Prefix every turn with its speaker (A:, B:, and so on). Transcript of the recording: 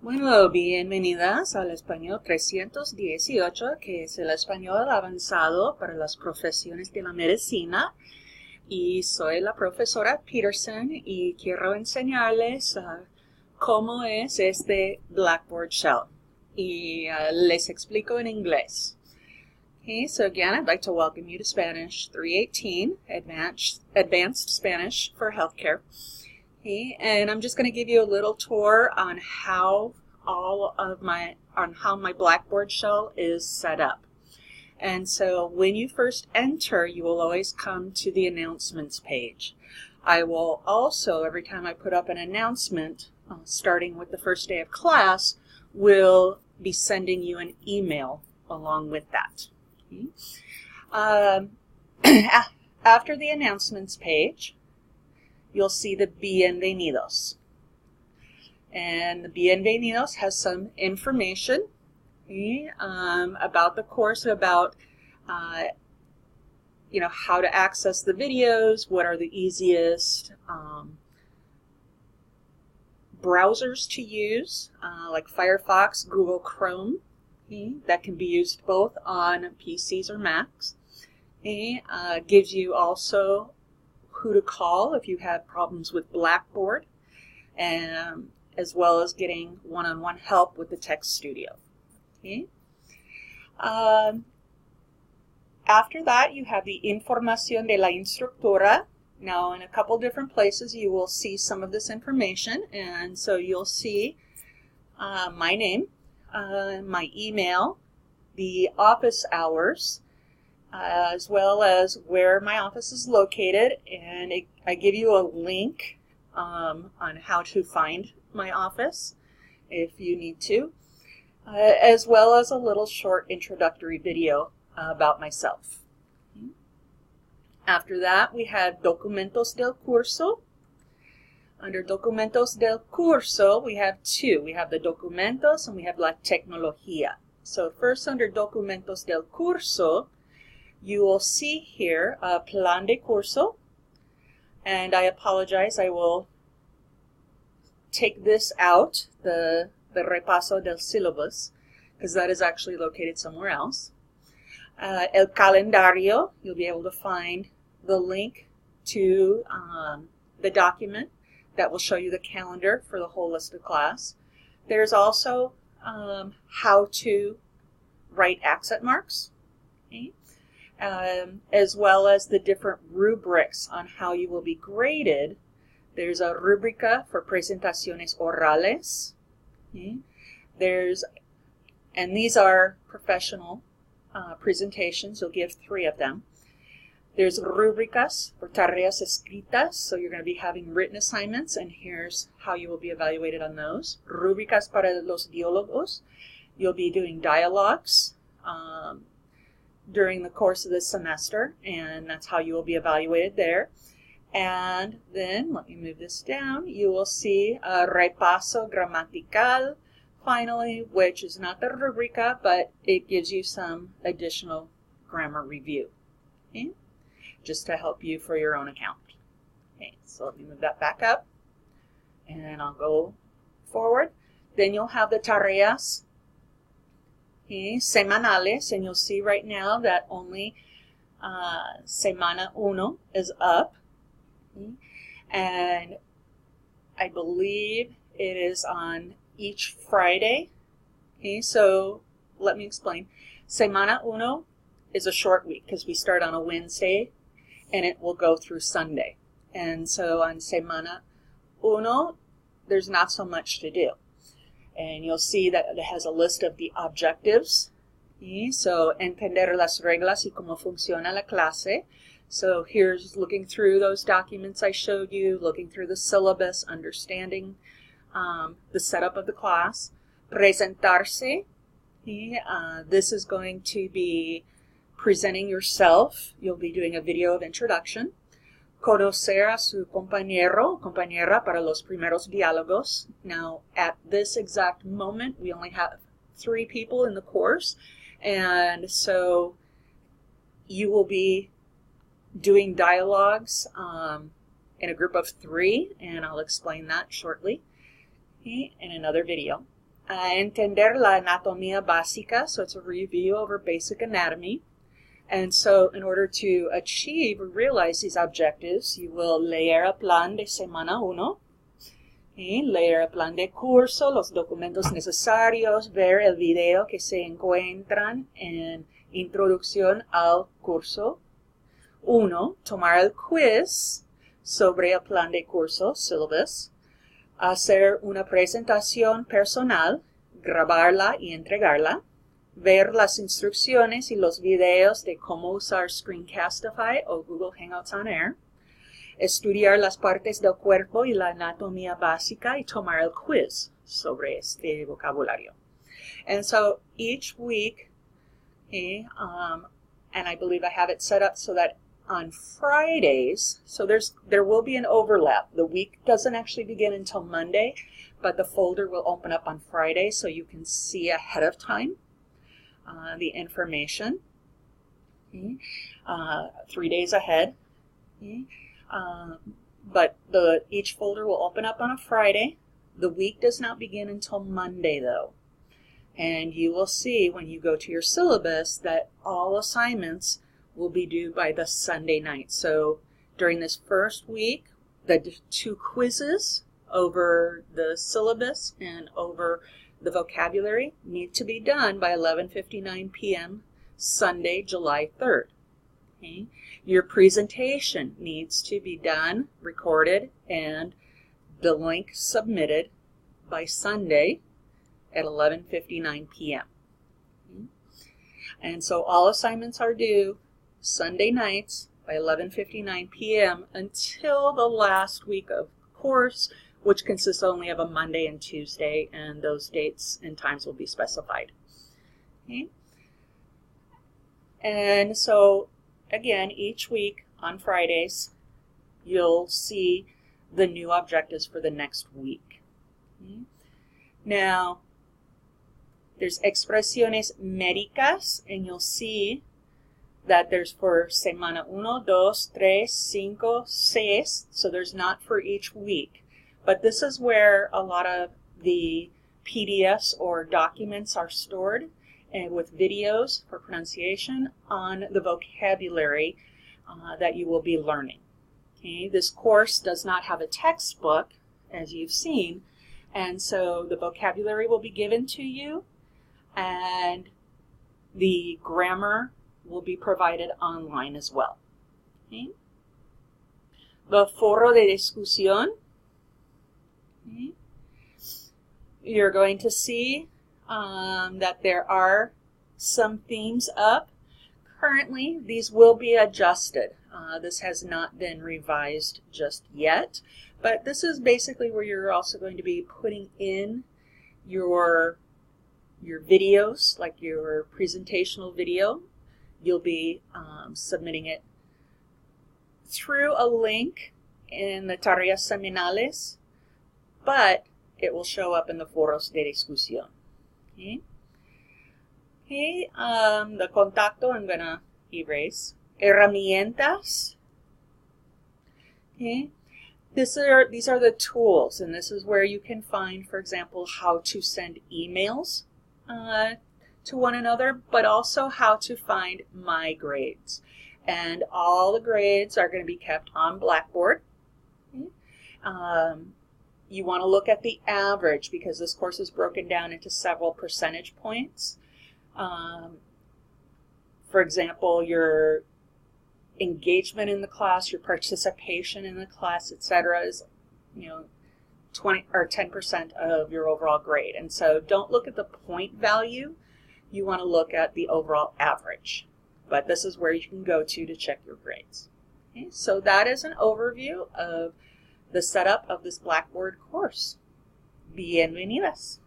A: Bueno, bienvenidas al español 318, que es el español avanzado para las profesiones de la medicina. Y soy la profesora Peterson y quiero enseñarles cómo es este Blackboard Shell. Y les explico en inglés. Okay, so again, I'd like to welcome you to Spanish 318, Advanced Spanish for Healthcare. Okay, and I'm just going to give you a little tour on how my Blackboard shell is set up. And so when you first enter, you will always come to the announcements page. I will also, every time I put up an announcement, starting with the first day of class, will be sending you an email along with that. Okay. After the announcements page, you'll see the bienvenidos. And the bienvenidos has some information about the course, about how to access the videos, what are the easiest browsers to use, like Firefox, Google Chrome, that can be used both on PCs or Macs. Gives you also who to call if you have problems with Blackboard, as well as getting one-on-one help with the Text Studio. Okay. After that, you have the Información de la Instructora. Now, in a couple different places, you will see some of this information, and so you'll see my name, my email, the office hours, as well as where my office is located, and I give you a link on how to find my office if you need to, as well as a little short introductory video about myself. After that, we have Documentos del Curso. Under Documentos del Curso, we have two. We have the Documentos and we have La Tecnología. So first, under Documentos del Curso, you will see here a plan de curso, and I apologize, I will take this out, the repaso del syllabus, because that is actually located somewhere else. El calendario, you'll be able to find the link to the document that will show you the calendar for the holistic class. There's also how to write accent marks. Okay? As well as the different rubrics on how you will be graded. There's a rubrica for presentaciones orales. Okay. And these are professional presentations. You'll give 3 of them. There's rubricas for tareas escritas, so you're going to be having written assignments, and here's how you will be evaluated on those. Rubricas para los diálogos. You'll be doing dialogues during the course of this semester, and that's how you will be evaluated there. And then, let me move this down, you will see a repaso gramatical, finally, which is not the rubrica, but it gives you some additional grammar review, okay? Just to help you for your own account. Okay, so let me move that back up, and I'll go forward. Then you'll have the tareas semanales, and you'll see right now that only Semana 1 is up. And I believe it is on each Friday. Okay, so let me explain. Semana 1 is a short week because we start on a Wednesday and it will go through Sunday. And so on Semana 1, there's not so much to do. And you'll see that it has a list of the objectives. Okay, so, entender las reglas y cómo funciona la clase. So here's looking through those documents I showed you, looking through the syllabus, understanding the setup of the class. Presentarse. Okay, this is going to be presenting yourself. You'll be doing a video of introduction. Conocer a su compañero, compañera para los primeros diálogos. Now, at this exact moment, we only have 3 people in the course, and so you will be doing dialogues in a group of 3, and I'll explain that shortly in another video. a entender la anatomía básica, so it's a review over basic anatomy. And so in order to achieve or realize these objectives, you will leer el plan de semana 1, leer el plan de curso, los documentos necesarios, ver el video que se encuentran en Introducción al Curso 1, tomar el quiz sobre el plan de curso, syllabus, hacer una presentación personal, grabarla y entregarla, ver las instrucciones y los videos de cómo usar Screencastify o Google Hangouts on Air, estudiar las partes del cuerpo y la anatomía básica y tomar el quiz sobre este vocabulario. And so each week, and I believe I have it set up so that on Fridays, so there will be an overlap. The week doesn't actually begin until Monday, but the folder will open up on Friday so you can see ahead of time the information, 3 days ahead. But each folder will open up on a Friday. The week does not begin until Monday, though. And you will see when you go to your syllabus that all assignments will be due by the Sunday night. So during this first week, the 2 quizzes over the syllabus and over the vocabulary need to be done by 11:59 p.m. Sunday, July 3rd. Okay? Your presentation needs to be done, recorded, and the link submitted by Sunday at 11:59 p.m. Okay? And so all assignments are due Sunday nights by 11:59 p.m. until the last week of course, which consists only of a Monday and Tuesday, and those dates and times will be specified. Okay? And so, again, each week on Fridays, you'll see the new objectives for the next week. Okay? Now, there's expresiones médicas, and you'll see that there's for semana 1, 2, 3, 5, 6, so there's not for each week. But this is where a lot of the PDFs or documents are stored, and with videos for pronunciation on the vocabulary that you will be learning. Okay? This course does not have a textbook, as you've seen, and so the vocabulary will be given to you, and the grammar will be provided online as well. Okay? The foro de discusión. Okay. You're going to see that there are some themes up. Currently, these will be adjusted. This has not been revised just yet, but this is basically where you're also going to be putting in your videos, like your presentational video. You'll be submitting it through a link in the tareas seminales, but it will show up in the foros de discusión. Okay? Okay, the contacto I'm going to erase. Herramientas. Okay? These are the tools, and this is where you can find, for example, how to send emails to one another, but also how to find my grades. And all the grades are going to be kept on Blackboard. Okay? You want to look at the average because this course is broken down into several percentage points. For example, your engagement in the class, your participation in the class, etc., is 20 or 10% of your overall grade. And so don't look at the point value. You want to look at the overall average. But this is where you can go to check your grades. Okay, so that is an overview of the setup of this Blackboard course. Bienvenidas.